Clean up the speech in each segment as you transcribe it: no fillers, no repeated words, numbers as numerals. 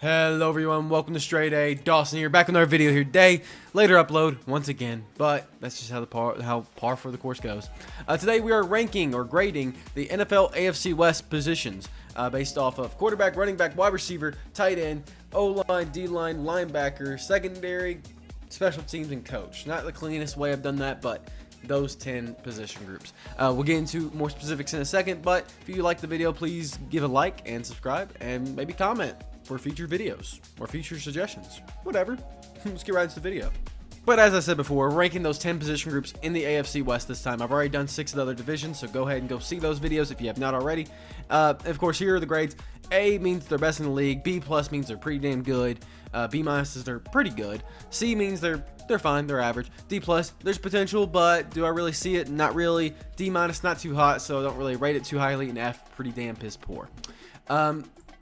Hello everyone, welcome to StraightA. Dawson here, back with another video here today. Later upload once again, but that's just how par for the course goes. Today we are ranking or grading the NFL AFC West positions based off of quarterback, running back, wide receiver, tight end, O-line, D-line, linebacker, secondary, special teams, and coach. Not the cleanest way I've done that, but those 10 position groups. We'll get into more specifics in a second, but if you like the video, please give a like and subscribe and maybe comment for future videos or future suggestions, whatever. Let's get right into the video. But as I said before, we're ranking those 10 position groups in the AFC West this time. I've already done 6 of the other divisions, so go ahead and go see those videos if you have not already. Of course, here are the grades. A means they're best in the league. B plus means they're pretty damn good. B minus is they're pretty good. C means they're fine, they're average. D plus, there's potential, but do I really see it? Not really. D minus, not too hot, so I don't really rate it too highly. And F, pretty damn piss poor.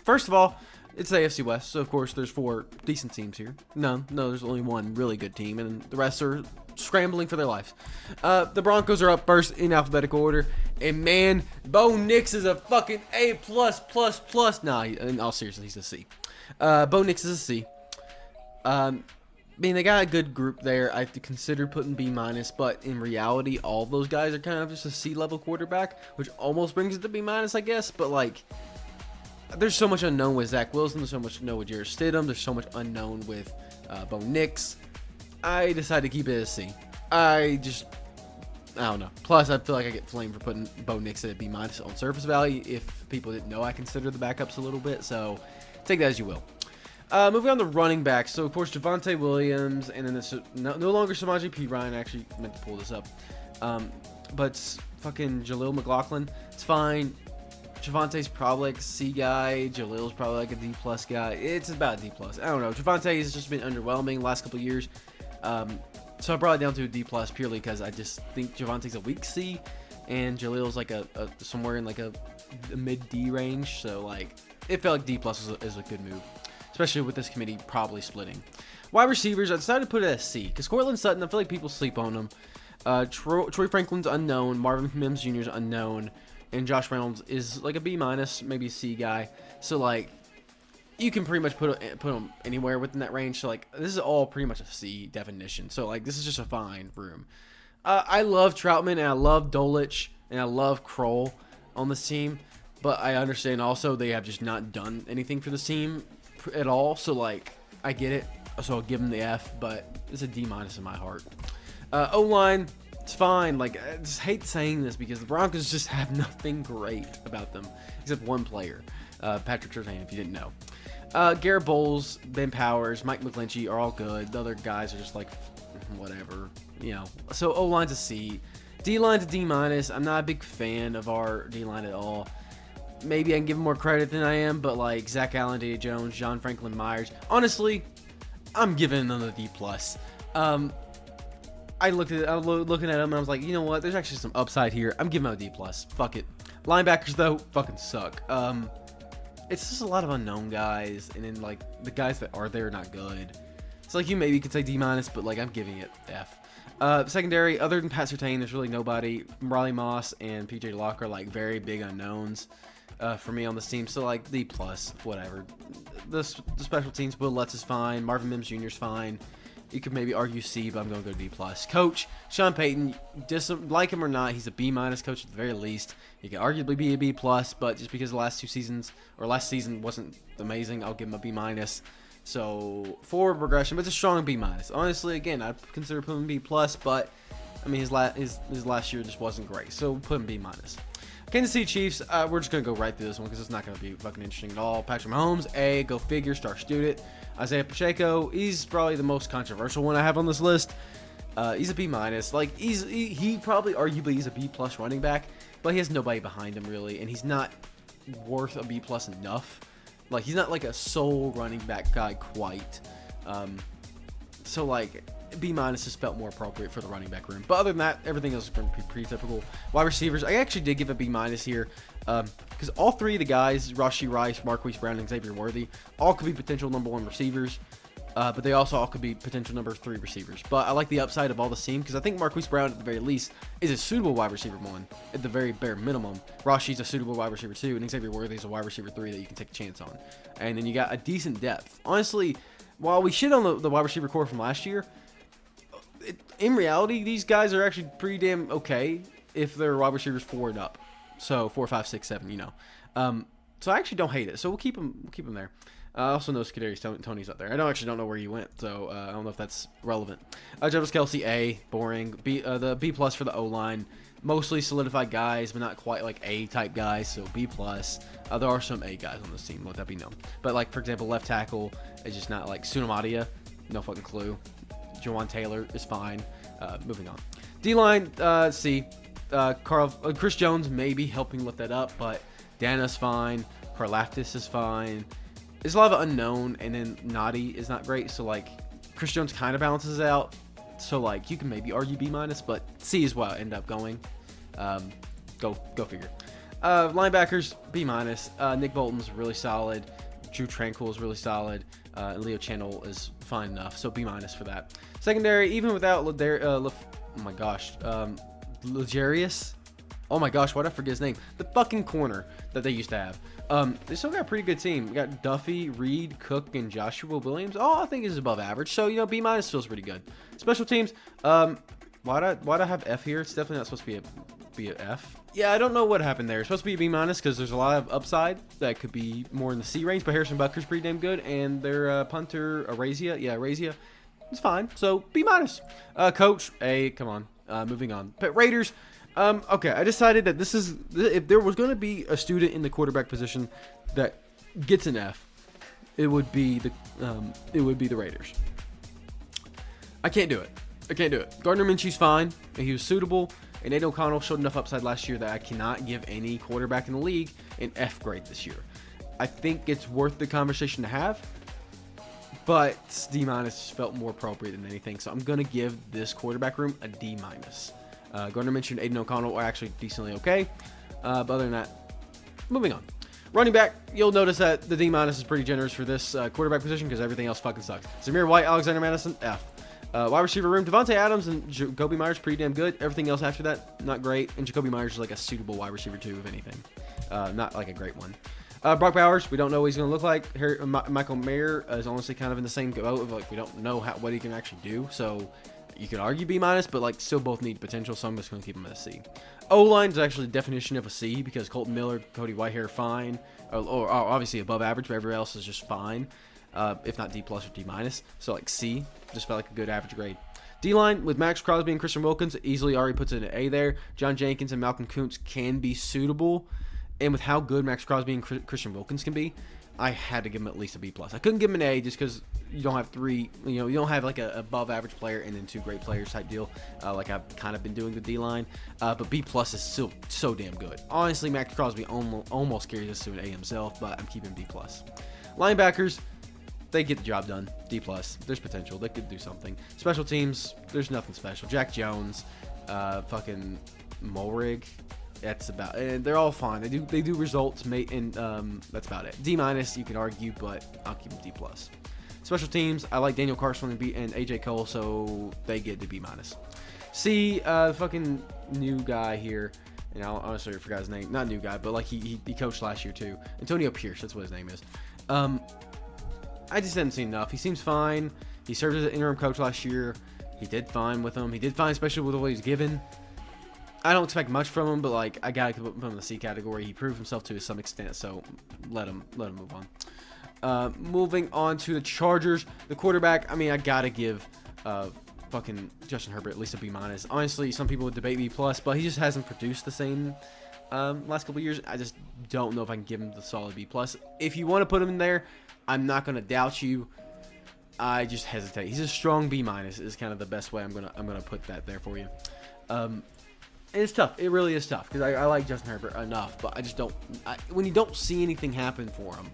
First of all, it's the AFC West, so of course there's 4 decent teams here. No, there's only one really good team, and the rest are scrambling for their lives. The Broncos are up first in alphabetical order, and man, Bo Nix is a fucking A++++. Nah, in all seriousness, he's a C. Bo Nix is a C. I mean, they got a good group there. I have to consider putting B minus, but in reality, all those guys are kind of just a C level quarterback, which almost brings it to B minus, I guess. But like, there's so much unknown with Zach Wilson. There's so much unknown with Jared Stidham. There's so much unknown with Bo Nix. I decided to keep it as C. I don't know. Plus, I feel like I get flamed for putting Bo Nix at a B minus on surface value. If people didn't know, I consider the backups a little bit. So take that as you will. Moving on to running backs. So, of course, Javonte Williams, and then it's no longer Samaje P. Ryan. I actually meant to pull this up. But fucking Jaleel McLaughlin, it's fine. Javonte's probably like a C guy. Jaleel's probably like a D plus guy. It's about a D plus. I don't know. Javonte has just been underwhelming the last couple of years. So I brought it down to a D plus purely because I just think Javonte's a weak C, and Jaleel's like a somewhere in like a mid D range. So like it felt like D plus is a good move, especially with this committee probably splitting. Wide receivers, I decided to put it as C because Courtland Sutton, I feel like people sleep on him. Troy Franklin's unknown. Marvin Mims Jr. is unknown. And Josh Reynolds is like a B minus, maybe C guy. So like, you can pretty much put him anywhere within that range. So like, this is all pretty much a C definition. So like, this is just a fine room. I love Troutman and I love Dolich and I love Kroll on this team, but I understand also they have just not done anything for this team at all. So like, I get it. So I'll give them the F, but it's a D minus in my heart. O-line. It's fine. Like, I just hate saying this because the Broncos just have nothing great about them except one player, Patrick Surtain, if you didn't know. Garrett Bowles, Ben Powers, Mike McGlinchey are all good. The other guys are just like whatever, you know. So O-line's a C. D-line's a D minus. I'm not a big fan of our D-line at all. Maybe I can give them more credit than I am, but like Zach Allen, Daniel Jones, John Franklin Myers, honestly, I'm giving them a D plus. I was looking at them and I was like, you know what? There's actually some upside here. I'm giving them a D plus. Fuck it. Linebackers though, fucking suck. It's just a lot of unknown guys, and then like the guys that are there are not good. So like you maybe could say D minus, but like I'm giving it F. Secondary, other than Pat Surtain, there's really nobody. Riley Moss and PJ Locke are like very big unknowns for me on this team. So like D plus, whatever. The special teams, Will Lutz is fine. Marvin Mims Jr. is fine. You could maybe argue C, but I'm going to go D+. Coach, Sean Payton, like him or not, he's a B- coach at the very least. He could arguably be a B+, but just because the last season wasn't amazing, I'll give him a B-. So, forward progression, but it's a strong B-. Honestly, again, I consider putting him B+, but, I mean, his last year just wasn't great. So, put him B-. Kansas City Chiefs, we're just going to go right through this one because it's not going to be fucking interesting at all. Patrick Mahomes, A, go figure, star student. Isaiah Pacheco, he's probably the most controversial one I have on this list. He's a B-. Like, he probably arguably he's a B+ running back, but he has nobody behind him really, and he's not worth a B+ enough. Like, he's not like a sole running back guy quite. So like, B- just felt more appropriate for the running back room. But other than that, everything else is pretty typical. Wide receivers, I actually did give a B- here because all 3 of the guys, Rashee Rice, Marquise Brown, and Xavier Worthy, all could be potential #1 receivers. But they also all could be potential number 3 receivers. But I like the upside of all the team because I think Marquise Brown, at the very least, is a suitable wide receiver 1 at the very bare minimum. Rashi's a suitable wide receiver 2, and Xavier Worthy's a wide receiver 3 that you can take a chance on. And then you got a decent depth. Honestly, while we shit on the wide receiver core from last year, in reality, these guys are actually pretty damn okay if they're wide receivers 4 and up. So 4, 5, 6, 7, you know. So I actually don't hate it. So we'll keep them there. I also know Kadarius Tony's up there. I actually don't know where you went, so I don't know if that's relevant. Travis Kelce, A, boring. The B+ for the O-line. Mostly solidified guys, but not quite like A-type guys, so B+. There are some A guys on this team, let that be known. But, like, for example, left tackle is just not like Sunamadia. No fucking clue. Jawan Taylor is fine. Moving on. D-line, C. Chris Jones maybe helping lift that up, but Dana's fine. Karlaftis is fine. There's a lot of unknown, and then Nadi is not great, so, like, Chris Jones kind of balances it out. So, like, you can maybe argue B-, but C is what I end up going. Go figure. Linebackers, B-. Nick Bolton's really solid. Drew Tranquil is really solid. And Leo Channel is fine enough, so B- for that. Secondary, even without Legarius. Oh my gosh, why'd I forget his name? The fucking corner that they used to have. They still got a pretty good team. We got Duffy, Reed, Cook, and Joshua Williams. Oh, I think is above average. So, you know, B- feels pretty good. Special teams. Why'd I have F here? It's definitely not supposed to be an F. Yeah, I don't know what happened there. It's supposed to be a B- because there's a lot of upside that could be more in the C range. But Harrison Butker's pretty damn good, and their punter Arezia, it's fine. So B-. Coach A. Come on. Moving on. But Raiders. Okay, I decided that if there was going to be a student in the quarterback position that gets an F, it would be the Raiders. I can't do it. Gardner Minshew's fine, and he was suitable, and Aiden O'Connell showed enough upside last year that I cannot give any quarterback in the league an F grade this year. I think it's worth the conversation to have, but D- felt more appropriate than anything, so I'm going to give this quarterback room a D-. Gardner Minshew and Aiden O'Connell are actually decently okay. But other than that, moving on. Running back, you'll notice that the D- is pretty generous for this quarterback position because everything else fucking sucks. Zamir White, Alexander Madison, F. Wide receiver room, Devontae Adams and Jacoby Myers, pretty damn good. Everything else after that, not great. And Jacoby Myers is like a suitable wide receiver too, if anything. Not like a great one. Brock Bowers, we don't know what he's going to look like. Michael Mayer is honestly kind of in the same boat of like we don't know what he can actually do. So you could argue B-, but like still both need potential, so I'm just going to keep him at a C. O-line is actually the definition of a C because Colton Miller, Cody Whitehair, fine. Or obviously above average, but everybody else is just fine. If not D+ or D-. So like C, just felt like a good average grade. D-line with Max Crosby and Christian Wilkins easily already puts it in an A there. John Jenkins and Malcolm Kuntz can be suitable. And with how good Max Crosby and Christian Wilkins can be, I had to give him at least a B+. I couldn't give him an A just because you don't have three, you don't have like a above average player and then 2 great players type deal, like I've kind of been doing with D-line. But B+ is still so damn good. Honestly, Max Crosby almost carries us to an A himself, but I'm keeping B+. Linebackers, they get the job done. D+. There's potential. They could do something. Special teams, there's nothing special. Jack Jones, fucking Mulrig. That's about it. And they're all fine. They do results, mate, and that's about it. D- you can argue, but I'll keep them D+. Special teams, I like Daniel Carson and AJ Cole, so they get to B-. C, fucking new guy here, and I honestly forgot his name. Not new guy, but like he coached last year too. Antonio Pierce, that's what his name is. I just haven't seen enough. He seems fine. He served as an interim coach last year. He did fine with him. He did fine, especially with what he's given. I don't expect much from him, but like I gotta put him in the C category. He proved himself to some extent, so let him move on. Moving on to the Chargers, the quarterback. I mean, I gotta give fucking Justin Herbert at least a B-. Honestly, some people would debate B+, but he just hasn't produced the same last couple of years. I just don't know if I can give him the solid B+. If you want to put him in there, I'm not gonna doubt you. I just hesitate. He's a strong B- is kind of the best way I'm gonna put that there for you. And it's tough. It really is tough because I like Justin Herbert enough, but I just don't. When you don't see anything happen for him,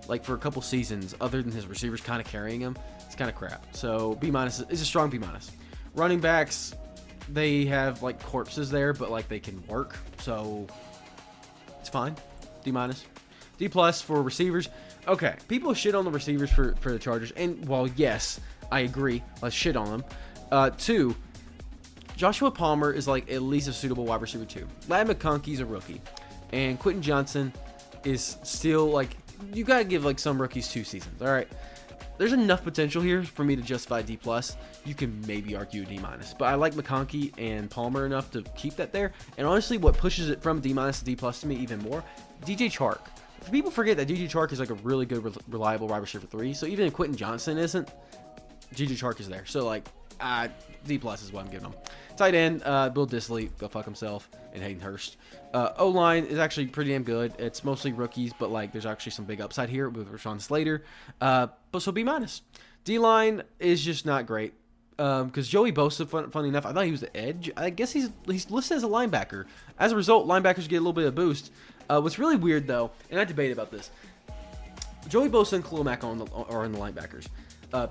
like for a couple seasons, other than his receivers kind of carrying him, it's kind of crap. So B- is a strong B-. Running backs, they have like corpses there, but like they can work, so it's fine. D-. D+ for receivers. Okay, people shit on the receivers for the Chargers, and while yes, I agree, let's shit on them. 2, Joshua Palmer is like at least a suitable wide receiver 2. Ladd McConkey's a rookie, and Quentin Johnson is still like, you gotta give like some rookies 2 seasons. All right, there's enough potential here for me to justify D+. You can maybe argue D-, but I like McConkey and Palmer enough to keep that there. And honestly, what pushes it from D- to D+ to me even more, DJ Chark. People forget that DJ Chark is like a really good, reliable wide receiver 3. So even if Quentin Johnson isn't, DJ Chark is there. So like, D+ is what I'm giving him. Tight end, Bill Dissly, go fuck himself, and Hayden Hurst. O-line is actually pretty damn good. It's mostly rookies, but like there's actually some big upside here with Rashawn Slater. But so B-. D-line is just not great. Because Joey Bosa, funny enough, I thought he was the edge. I guess he's listed as a linebacker. As a result, linebackers get a little bit of boost. What's really weird though, and I debated about this, Joey Bosa and Khalil Mack are in the linebackers.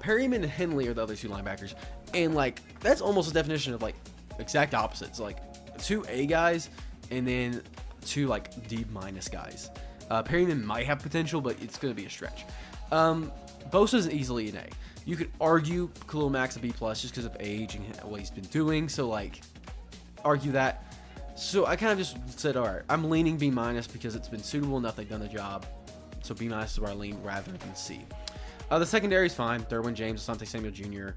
Perryman and Henley are the other 2 linebackers, and like that's almost a definition of like exact opposites. Like 2 A guys and then 2 like D- guys. Perryman might have potential, but it's gonna be a stretch. Bosa's easily an A. You could argue Khalil Mack's a B+ just because of age and what he's been doing. So like, argue that. So I kind of just said, all right, I'm leaning B- because it's been suitable enough. They've done the job. So B- is where I lean rather than C. The secondary is fine. Derwin James, Asante Samuel Jr.,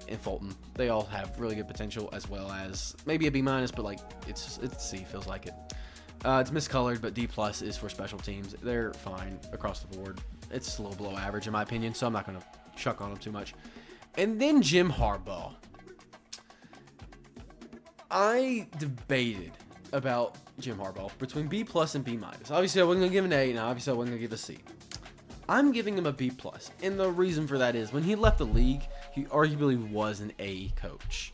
and Fulton. They all have really good potential, as well as maybe a B-, but like it's C, feels like it. It's miscolored, but D+ is for special teams. They're fine across the board. It's a little below average in my opinion, so I'm not gonna shuck on them too much. And then Jim Harbaugh. I debated about Jim Harbaugh between B+ and B-. Obviously, I wasn't gonna give an A, and obviously I wasn't gonna give a C. I'm giving him a B+, and the reason for that is when he left the league, he arguably was an A coach.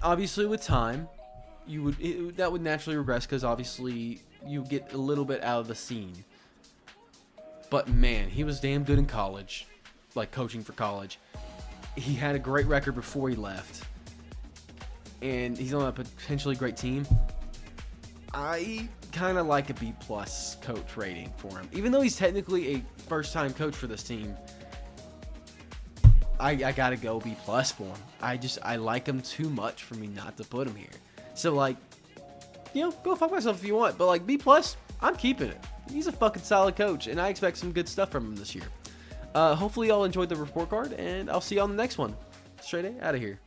Obviously, with time, that would naturally regress because obviously you get a little bit out of the scene. But man, he was damn good in college, like coaching for college. He had a great record before he left, and he's on a potentially great team. I kind of like a B+ coach rating for him. Even though he's technically a first-time coach for this team, I gotta go B+ for him. I like him too much for me not to put him here. So like, go fuck myself if you want, but like B+, I'm keeping it. He's a fucking solid coach, and I expect some good stuff from him this year. Hopefully y'all enjoyed the report card, and I'll see you on the next one. StraightA out of here.